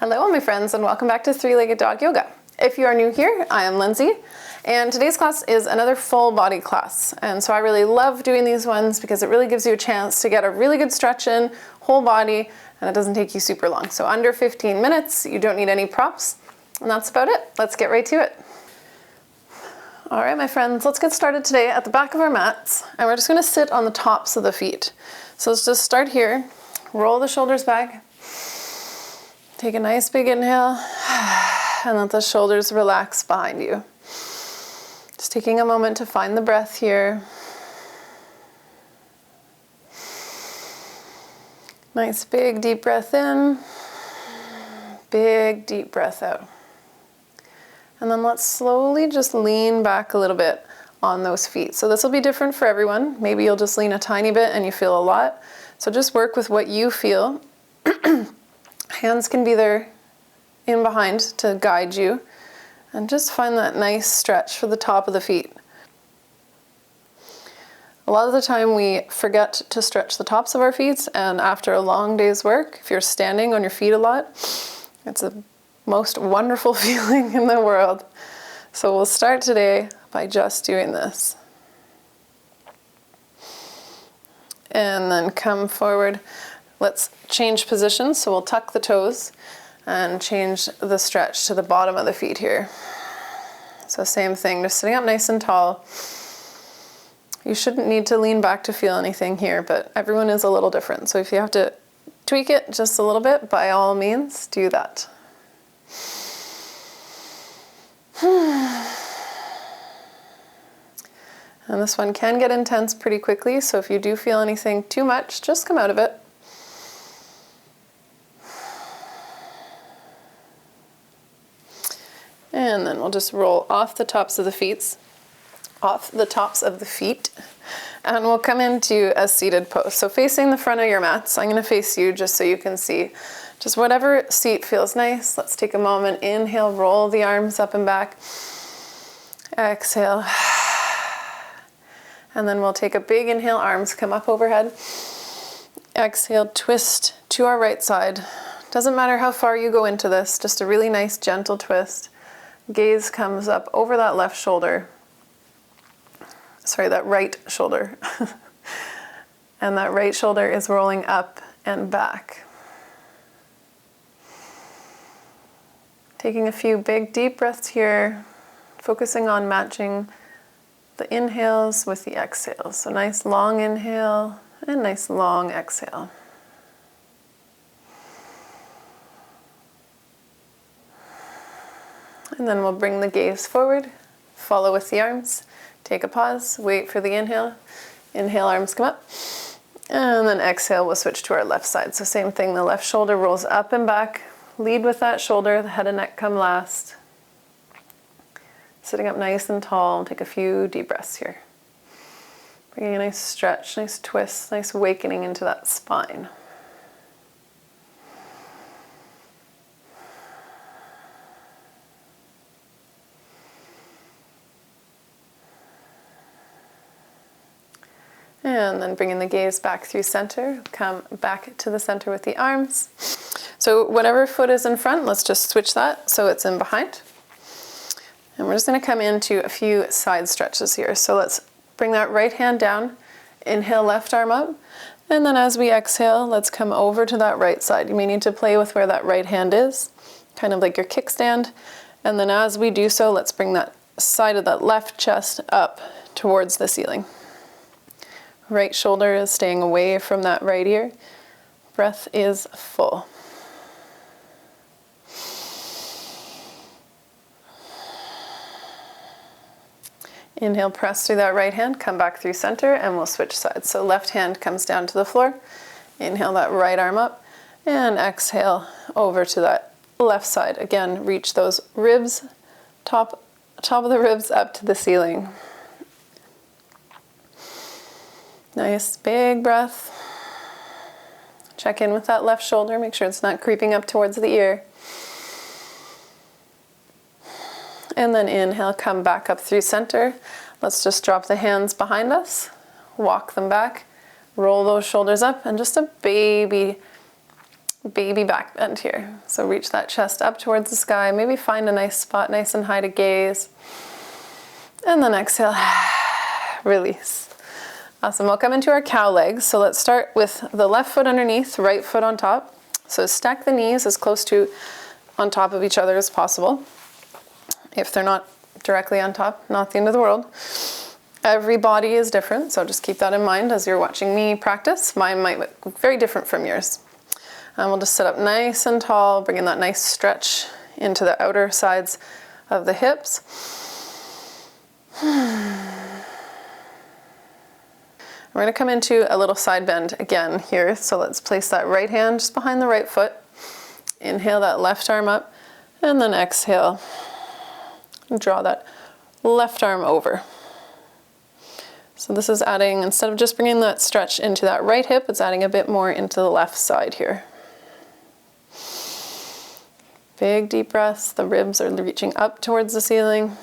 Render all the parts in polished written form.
Hello my friends, and welcome back to Three-Legged Dog Yoga. If you are new here, I am Lindsay, and today's class is another full body class. And so I really love doing these ones because it really gives you a chance to get a really good stretch in, whole body, and it doesn't take you super long. So under 15 minutes, you don't need any props, and that's about it. Let's get right to it. All right, my friends, let's get started today at the back of our mats, and we're just gonna sit on the tops of the feet. So let's just start here, roll the shoulders back, take a nice big inhale, and let the shoulders relax behind you. Just taking a moment to find the breath here. Nice big deep breath in, big deep breath out. And then let's slowly just lean back a little bit on those feet. So this will be different for everyone. Maybe you'll just lean a tiny bit and you feel a lot. So just work with what you feel. Hands can be there in behind to guide you, and just find that nice stretch for the top of the feet. A lot of the time we forget to stretch the tops of our feet, and after a long day's work, if you're standing on your feet a lot, it's the most wonderful feeling in the world. So we'll start today by just doing this. And then come forward. Let's change positions, so we'll tuck the toes and change the stretch to the bottom of the feet here. So same thing, just sitting up nice and tall. You shouldn't need to lean back to feel anything here, but everyone is a little different. So if you have to tweak it just a little bit, by all means, do that. And this one can get intense pretty quickly, so if you do feel anything too much, just come out of it. And then we'll just roll off the tops of the feet, and we'll come into a seated pose. So facing the front of your mats, I'm going to face you just so you can see. Just whatever seat feels nice. Let's take a moment. Inhale, roll the arms up and back. Exhale. And then we'll take a big inhale, arms come up overhead. Exhale, twist to our right side. Doesn't matter how far you go into this, just a really nice gentle twist. Gaze comes up over that left shoulder. Sorry, that right shoulder. And that right shoulder is rolling up and back. Taking a few big deep breaths here, focusing on matching the inhales with the exhales. So nice long inhale and nice long exhale. And then we'll bring the gaze forward, follow with the arms, take a pause, wait for the inhale. Inhale, arms come up. And then exhale, we'll switch to our left side. So same thing, the left shoulder rolls up and back. Lead with that shoulder, the head and neck come last. Sitting up nice and tall, take a few deep breaths here. Bringing a nice stretch, nice twist, nice awakening into that spine. And then bringing the gaze back through center, come back to the center with the arms. So whatever foot is in front, let's just switch that so it's in behind. And we're just going to come into a few side stretches here. So let's bring that right hand down, inhale left arm up, and then as we exhale, let's come over to that right side. You may need to play with where that right hand is, kind of like your kickstand. And then as we do so, let's bring that side of that left chest up towards the ceiling. Right shoulder is staying away from that right ear. Breath is full. Inhale, press through that right hand, come back through center, and we'll switch sides. So left hand comes down to the floor. Inhale that right arm up, and exhale over to that left side. Again, reach those ribs, top of the ribs up to the ceiling. Nice big breath. Check in with that left shoulder, make sure it's not creeping up towards the ear. And then inhale, come back up through center. Let's just drop the hands behind us, walk them back, roll those shoulders up, and just a baby baby back bend here. So reach that chest up towards the sky, maybe find a nice spot, nice and high to gaze. And then exhale, release. Awesome, we'll come into our cow legs. So let's start with the left foot underneath, right foot on top. So stack the knees as close to on top of each other as possible. If they're not directly on top, not the end of the world. Every body is different, so just keep that in mind as you're watching me practice. Mine might look very different from yours. And we'll just sit up nice and tall, bring in that nice stretch into the outer sides of the hips. We're going to come into a little side bend again here. So let's place that right hand just behind the right foot. Inhale that left arm up, and then exhale. Draw that left arm over. So this is adding, instead of just bringing that stretch into that right hip, it's adding a bit more into the left side here. Big deep breaths. The ribs are reaching up towards the ceiling.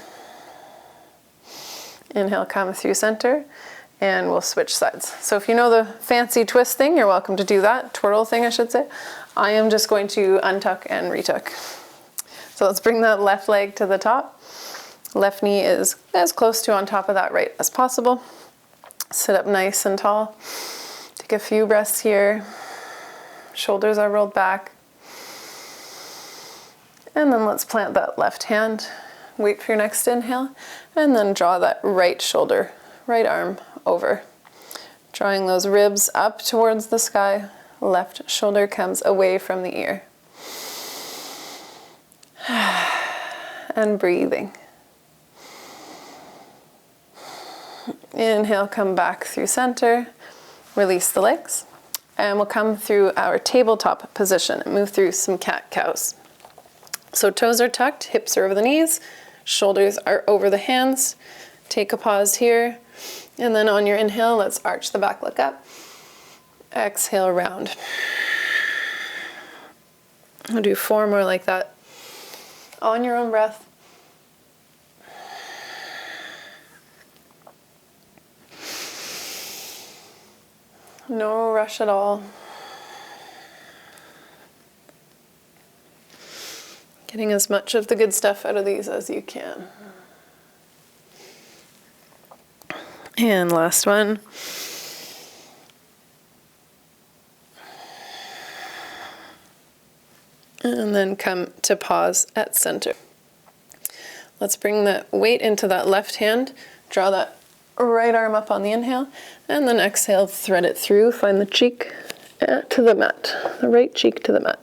Inhale, come through center. And we'll switch sides. So if you know the fancy twist thing, you're welcome to do that. Twirl thing, I should say. I am just going to untuck and retuck. So let's bring that left leg to the top. Left knee is as close to on top of that right as possible. Sit up nice and tall. Take a few breaths here. Shoulders are rolled back. And then let's plant that left hand. Wait for your next inhale. And then draw that right shoulder, right arm over. Drawing those ribs up towards the sky. Left shoulder comes away from the ear. And breathing. Inhale, come back through center. Release the legs. And we'll come through our tabletop position and move through some cat-cows. So toes are tucked, hips are over the knees, shoulders are over the hands. Take a pause here. And then on your inhale, let's arch the back, look up. Exhale, round. I'll do 4 more like that. On your own breath. No rush at all. Getting as much of the good stuff out of these as you can. And last one. And then come to pause at center. Let's bring the weight into that left hand. Draw that right arm up on the inhale. And then exhale, thread it through. Find the cheek to the mat. The right cheek to the mat.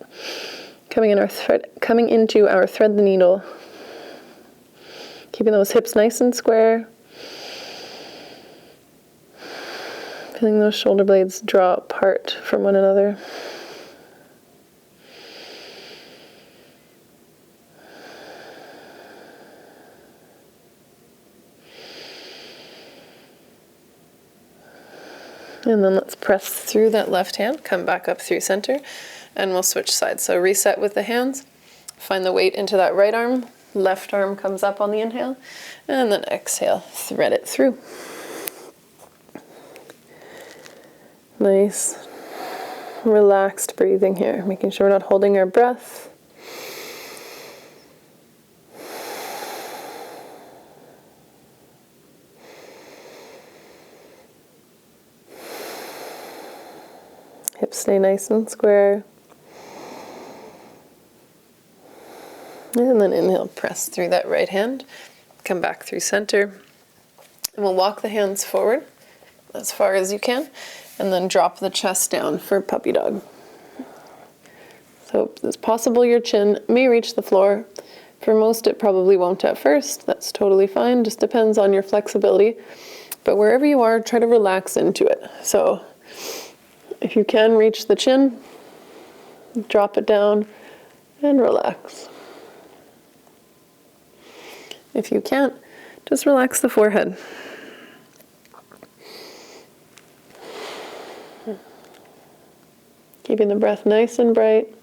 Coming into our thread the needle. Keeping those hips nice and square. Feeling those shoulder blades draw apart from one another. And then let's press through that left hand, come back up through center, and we'll switch sides. So reset with the hands, find the weight into that right arm, left arm comes up on the inhale, and then exhale, thread it through. Nice, relaxed breathing here, making sure we're not holding our breath. Hips stay nice and square. And then inhale, press through that right hand. Come back through center. And we'll walk the hands forward as far as you can. And then drop the chest down for puppy dog. So it's possible your chin may reach the floor. For most, it probably won't at first. That's totally fine. Just depends on your flexibility. But wherever you are, try to relax into it. So if you can reach the chin, drop it down and relax. If you can't, just relax the forehead. Keeping the breath nice and bright.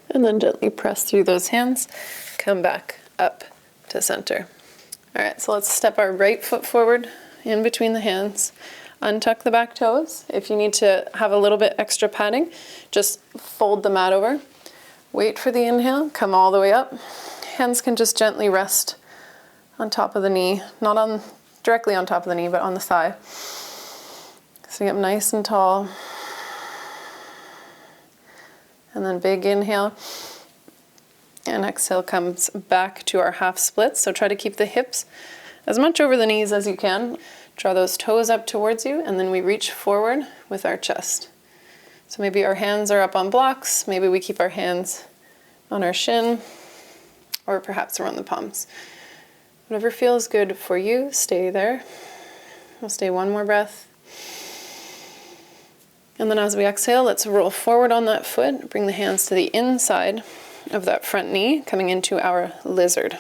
And then gently press through those hands, come back up to center. All right, so let's step our right foot forward in between the hands. Untuck the back toes. If you need to have a little bit extra padding, just fold the mat over. Wait for the inhale, come all the way up. Hands can just gently rest on top of the knee, not directly on top of the knee, but on the thigh. Sitting up nice and tall. And then big inhale. And exhale comes back to our half splits. So try to keep the hips as much over the knees as you can. Draw those toes up towards you, and then we reach forward with our chest. So maybe our hands are up on blocks, maybe we keep our hands on our shin, or perhaps around the palms. Whatever feels good for you, stay there. We'll stay one more breath. And then as we exhale, let's roll forward on that foot, bring the hands to the inside of that front knee, coming into our lizard.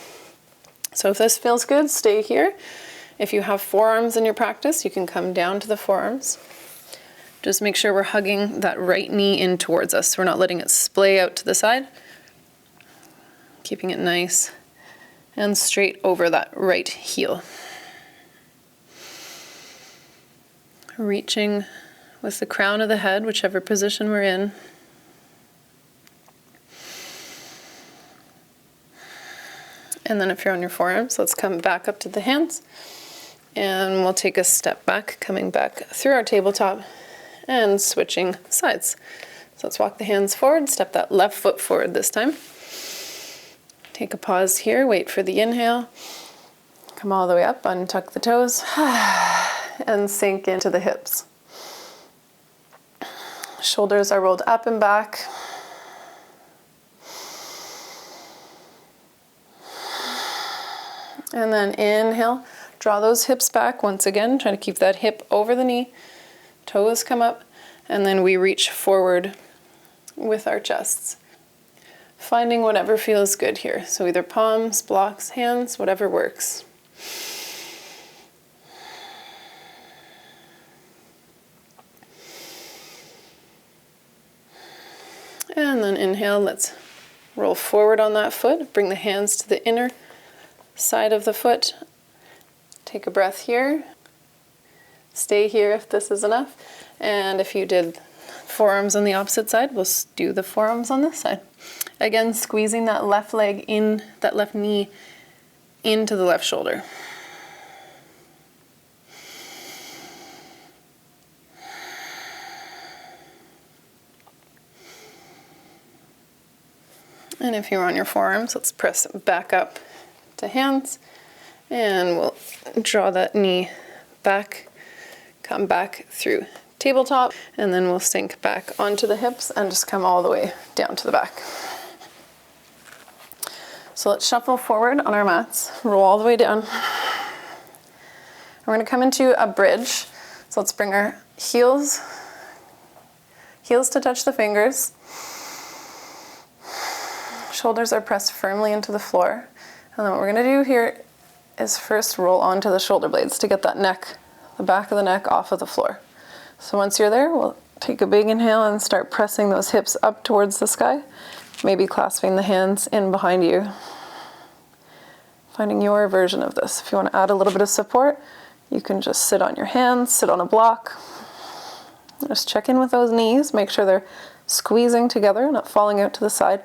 So if this feels good, stay here. If you have forearms in your practice, you can come down to the forearms. Just make sure we're hugging that right knee in towards us. We're not letting it splay out to the side. Keeping it nice and straight over that right heel. Reaching with the crown of the head, whichever position we're in. And then if you're on your forearms, let's come back up to the hands. And we'll take a step back, coming back through our tabletop and switching sides. So let's walk the hands forward, step that left foot forward this time. Take a pause here, wait for the inhale. Come all the way up, untuck the toes, and sink into the hips. Shoulders are rolled up and back. And then inhale. Draw those hips back once again. Try to keep that hip over the knee. Toes come up. And then we reach forward with our chests. Finding whatever feels good here. So either palms, blocks, hands, whatever works. And then inhale. Let's roll forward on that foot. Bring the hands to the inner side of the foot. Take a breath here. Stay here if this is enough. And if you did forearms on the opposite side, we'll do the forearms on this side. Again, squeezing that left leg in, that left knee into the left shoulder. And if you're on your forearms, let's press back up to hands. And we'll draw that knee back, come back through tabletop, and then we'll sink back onto the hips and just come all the way down to the back. So let's shuffle forward on our mats, roll all the way down. We're going to come into a bridge. So let's bring our heels to touch the fingers. Shoulders are pressed firmly into the floor. And then what we're going to do here is first roll onto the shoulder blades to get that neck, the back of the neck off of the floor. So once you're there, we'll take a big inhale and start pressing those hips up towards the sky, maybe clasping the hands in behind you. Finding your version of this. If you want to add a little bit of support, you can just sit on your hands, sit on a block. Just check in with those knees, make sure they're squeezing together, not falling out to the side.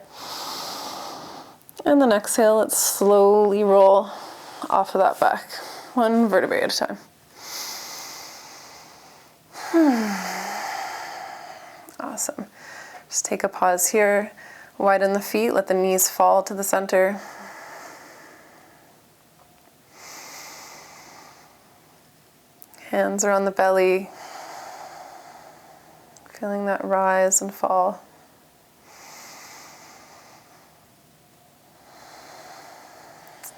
And then exhale, let's slowly roll off of that back, one vertebrae at a time. Awesome. Just take a pause here, widen the feet, let the knees fall to the center. Hands are on the belly, feeling that rise and fall.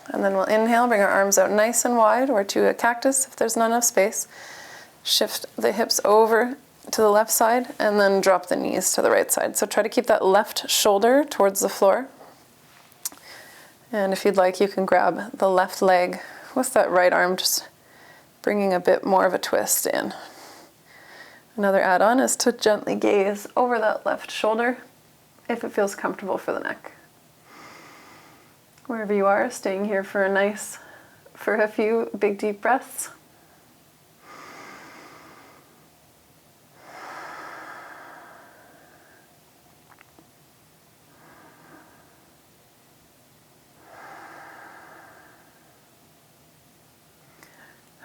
And then we'll inhale, bring our arms out nice and wide, or to a cactus if there's not enough space. Shift the hips over to the left side, and then drop the knees to the right side. So try to keep that left shoulder towards the floor. And if you'd like, you can grab the left leg with that right arm, just bringing a bit more of a twist in. Another add-on is to gently gaze over that left shoulder if it feels comfortable for the neck. Wherever you are, staying here for a few big deep breaths.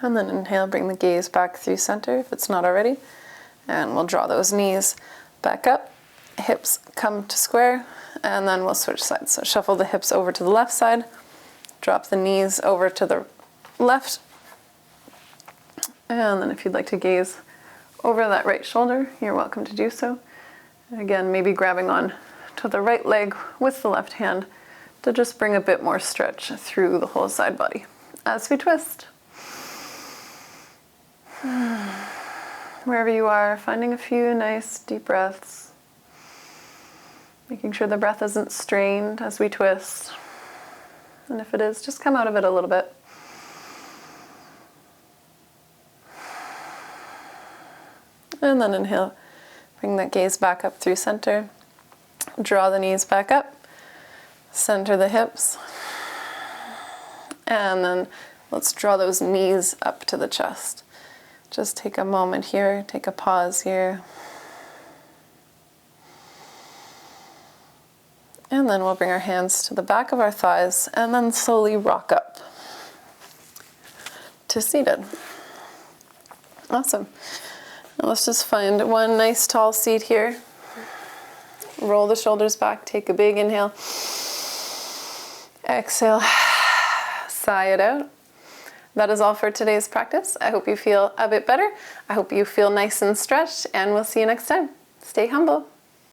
And then inhale, bring the gaze back through center if it's not already. And we'll draw those knees back up, hips come to square, and then we'll switch sides. So shuffle the hips over to the left side, drop the knees over to the left, and then if you'd like to gaze over that right shoulder, you're welcome to do so. And again, maybe grabbing on to the right leg with the left hand to just bring a bit more stretch through the whole side body as we twist. Wherever you are, finding a few nice deep breaths, making sure the breath isn't strained as we twist. And if it is, just come out of it a little bit. And then inhale, bring that gaze back up through center. Draw the knees back up, center the hips, and then let's draw those knees up to the chest. Just take a moment here, take a pause here. And then we'll bring our hands to the back of our thighs and then slowly rock up to seated. Awesome. Now let's just find one nice tall seat here. Roll the shoulders back, take a big inhale. Exhale, sigh it out. That is all for today's practice. I hope you feel a bit better. I hope you feel nice and stretched, and we'll see you next time. Stay humble.